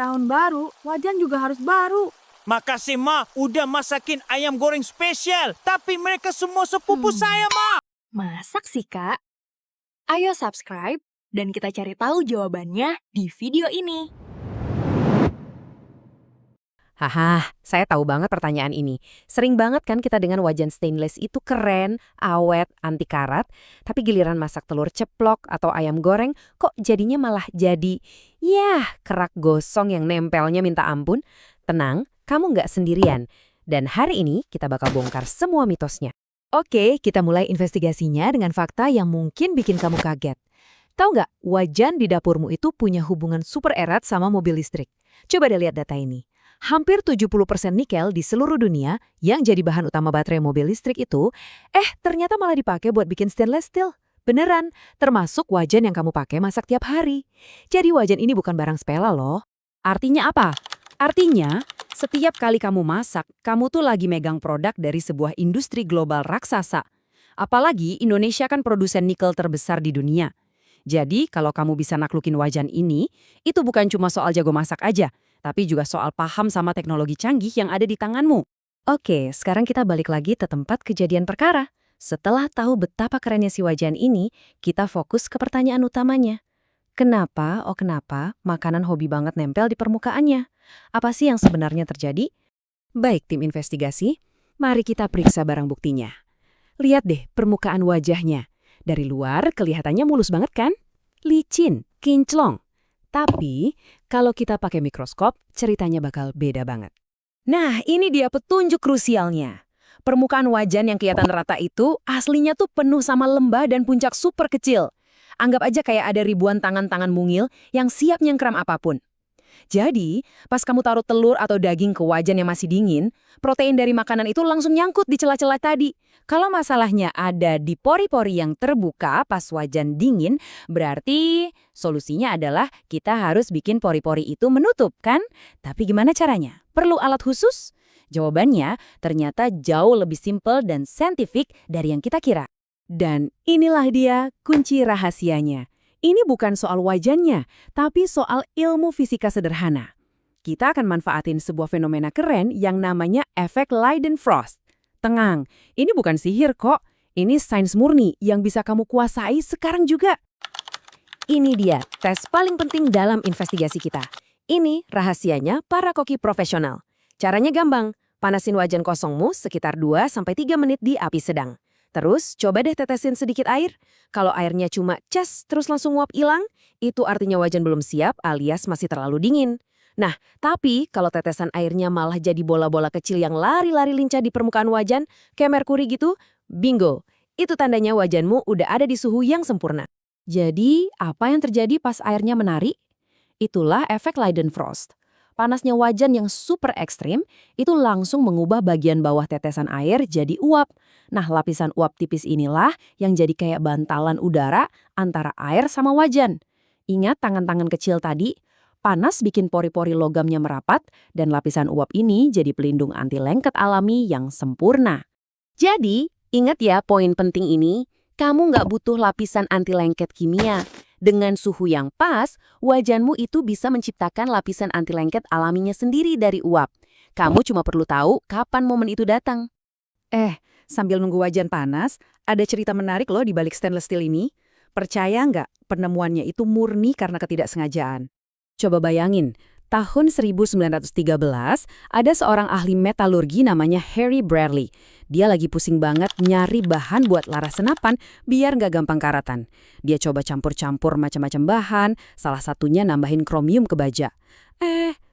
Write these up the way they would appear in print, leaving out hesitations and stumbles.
Tahun baru, wajan juga harus baru. Makasih, Ma. Udah masakin ayam goreng spesial. Tapi mereka semua sepupu saya, Ma. Masak sih, Kak. Ayo subscribe dan kita cari tahu jawabannya di video ini. Haha, saya tahu banget pertanyaan ini. Sering banget kan kita dengan wajan stainless itu keren, awet, anti karat, tapi giliran masak telur ceplok atau ayam goreng, kok jadinya malah jadi, kerak gosong yang nempelnya minta ampun. Tenang, kamu nggak sendirian. Dan hari ini kita bakal bongkar semua mitosnya. Oke, kita mulai investigasinya dengan fakta yang mungkin bikin kamu kaget. Tahu nggak, wajan di dapurmu itu punya hubungan super erat sama mobil listrik. Coba deh lihat data ini. Hampir 70% nikel di seluruh dunia yang jadi bahan utama baterai mobil listrik itu, ternyata malah dipakai buat bikin stainless steel. Beneran, termasuk wajan yang kamu pakai masak tiap hari. Jadi wajan ini bukan barang sepele loh. Artinya apa? Artinya, setiap kali kamu masak, kamu tuh lagi megang produk dari sebuah industri global raksasa. Apalagi Indonesia kan produsen nikel terbesar di dunia. Jadi, kalau kamu bisa naklukin wajan ini, itu bukan cuma soal jago masak aja, tapi juga soal paham sama teknologi canggih yang ada di tanganmu. Oke, sekarang kita balik lagi ke tempat kejadian perkara. Setelah tahu betapa kerennya si wajan ini, kita fokus ke pertanyaan utamanya. Kenapa makanan hobi banget nempel di permukaannya? Apa sih yang sebenarnya terjadi? Baik, tim investigasi, mari kita periksa barang buktinya. Lihat deh permukaan wajahnya. Dari luar kelihatannya mulus banget kan? Licin, kinclong. Tapi, kalau kita pakai mikroskop, ceritanya bakal beda banget. Nah, ini dia petunjuk krusialnya. Permukaan wajan yang kelihatan rata itu aslinya tuh penuh sama lembah dan puncak super kecil. Anggap aja kayak ada ribuan tangan-tangan mungil yang siap nyengkram apapun. Jadi, pas kamu taruh telur atau daging ke wajan yang masih dingin, protein dari makanan itu langsung nyangkut di celah-celah tadi. Kalau masalahnya ada di pori-pori yang terbuka pas wajan dingin, berarti solusinya adalah kita harus bikin pori-pori itu menutup, kan? Tapi gimana caranya? Perlu alat khusus? Jawabannya ternyata jauh lebih simpel dan saintifik dari yang kita kira. Dan inilah dia kunci rahasianya. Ini bukan soal wajannya, tapi soal ilmu fisika sederhana. Kita akan manfaatin sebuah fenomena keren yang namanya efek Leidenfrost. Tenang, ini bukan sihir kok. Ini sains murni yang bisa kamu kuasai sekarang juga. Ini dia tes paling penting dalam investigasi kita. Ini rahasianya para koki profesional. Caranya gampang, panasin wajan kosongmu sekitar 2-3 menit di api sedang. Terus, coba deh tetesin sedikit air. Kalau airnya cuma cas, terus langsung nguap hilang, itu artinya wajan belum siap alias masih terlalu dingin. Nah, tapi kalau tetesan airnya malah jadi bola-bola kecil yang lari-lari lincah di permukaan wajan, kayak merkuri gitu, bingo. Itu tandanya wajanmu udah ada di suhu yang sempurna. Jadi, apa yang terjadi pas airnya menari? Itulah efek Leidenfrost. Panasnya wajan yang super ekstrim itu langsung mengubah bagian bawah tetesan air jadi uap. Nah, lapisan uap tipis inilah yang jadi kayak bantalan udara antara air sama wajan. Ingat tangan-tangan kecil tadi? Panas bikin pori-pori logamnya merapat dan lapisan uap ini jadi pelindung anti lengket alami yang sempurna. Jadi, ingat ya poin penting ini, kamu nggak butuh lapisan anti lengket kimia. Dengan suhu yang pas, wajanmu itu bisa menciptakan lapisan anti lengket alaminya sendiri dari uap. Kamu cuma perlu tahu kapan momen itu datang. Sambil nunggu wajan panas, ada cerita menarik loh di balik stainless steel ini. Percaya nggak, penemuannya itu murni karena ketidaksengajaan. Coba bayangin, tahun 1913, ada seorang ahli metalurgi namanya Harry Bradley. Dia lagi pusing banget nyari bahan buat laras senapan biar nggak gampang karatan. Dia coba campur-campur macam-macam bahan, salah satunya nambahin kromium ke baja.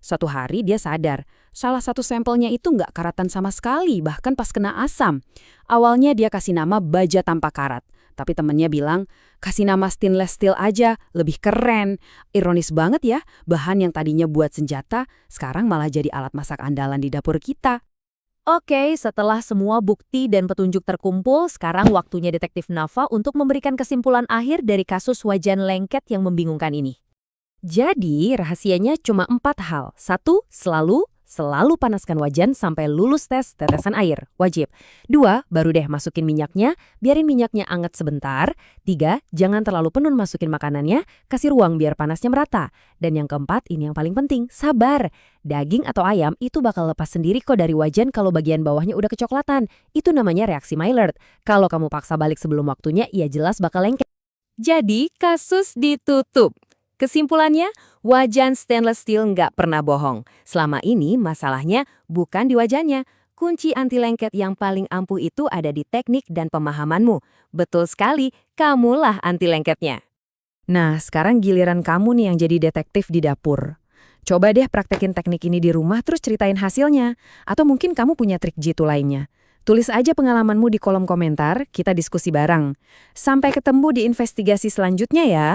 Suatu hari dia sadar, salah satu sampelnya itu nggak karatan sama sekali, bahkan pas kena asam. Awalnya dia kasih nama baja tanpa karat. Tapi temennya bilang, kasih nama stainless steel aja, lebih keren. Ironis banget ya, bahan yang tadinya buat senjata, sekarang malah jadi alat masak andalan di dapur kita. Oke, setelah semua bukti dan petunjuk terkumpul, sekarang waktunya Detektif Nafa untuk memberikan kesimpulan akhir dari kasus wajan lengket yang membingungkan ini. Jadi, rahasianya cuma 4 hal. 1, selalu Selalu panaskan wajan sampai lulus tes tetesan air, wajib. 2, baru deh masukin minyaknya, biarin minyaknya anget sebentar. 3, jangan terlalu penuh masukin makanannya, kasih ruang biar panasnya merata. Dan yang keempat, ini yang paling penting, sabar. Daging atau ayam itu bakal lepas sendiri kok dari wajan kalau bagian bawahnya udah kecoklatan. Itu namanya reaksi Maillard. Kalau kamu paksa balik sebelum waktunya, ya jelas bakal lengket. Jadi, kasus ditutup. Kesimpulannya, wajan stainless steel nggak pernah bohong. Selama ini masalahnya bukan di wajannya. Kunci anti lengket yang paling ampuh itu ada di teknik dan pemahamanmu. Betul sekali, kamulah anti lengketnya. Nah, sekarang giliran kamu nih yang jadi detektif di dapur. Coba deh praktekin teknik ini di rumah terus ceritain hasilnya. Atau mungkin kamu punya trik jitu lainnya. Tulis aja pengalamanmu di kolom komentar, kita diskusi bareng. Sampai ketemu di investigasi selanjutnya ya.